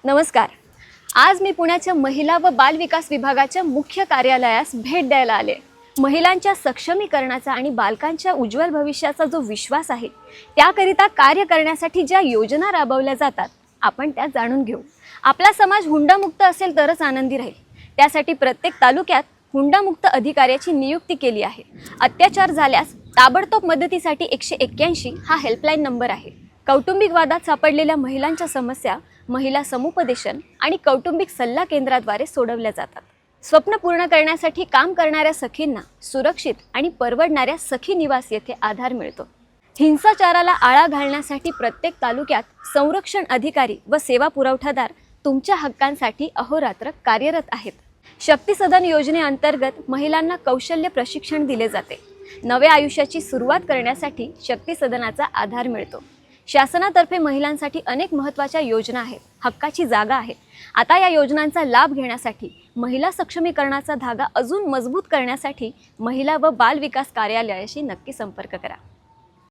नमस्कार. आज मी पुण्याच्या महिला व बाल विकास विभागाच्या मुख्य कार्यालयास भेट द्यायला आले. महिलांच्या सक्षमीकरणाचा आणि बालकांच्या उज्ज्वल भविष्याचा जो विश्वास आहे त्याकरिता कार्य करण्यासाठी ज्या योजना राबवल्या जातात आपण त्या जाणून घेऊ. आपला समाज हुंडामुक्त असेल तरच आनंदी राहील. त्यासाठी प्रत्येक तालुक्यात हुंडामुक्त अधिकाऱ्याची नियुक्ती केली आहे. अत्याचार झाल्यास ताबडतोब मदतीसाठी 181 हा हेल्पलाईन नंबर आहे. कौटुंबिक वादात सापडलेल्या महिलांच्या समस्या महिला समुपदेशन आणि कौटुंबिक सल्ला केंद्राद्वारे सोडवल्या जातात. स्वप्न पूर्ण करण्यासाठी काम करणाऱ्या सखींना सुरक्षित आणि परवडणाऱ्या सखी निवास येथे आधार मिळतो. हिंसाचाराला आळा घालण्यासाठी प्रत्येक तालुक्यात संरक्षण अधिकारी व सेवा पुरवठादार तुमच्या हक्कांसाठी अहोरात्र कार्यरत आहेत. शक्ती सदन योजनेअंतर्गत महिलांना कौशल्य प्रशिक्षण दिले जाते. नव्या आयुष्याची सुरुवात करण्यासाठी शक्ती सदनाचा आधार मिळतो. शासनातर्फे महिलांसाठी अनेक महत्त्वाच्या योजना आहेत. हक्काची जागा आहे. आता या योजनांचा लाभ घेण्यासाठी महिला सक्षमीकरणाचा धागा अजून मजबूत करण्यासाठी महिला व बाल विकास कार्यालयाशी नक्की संपर्क करा.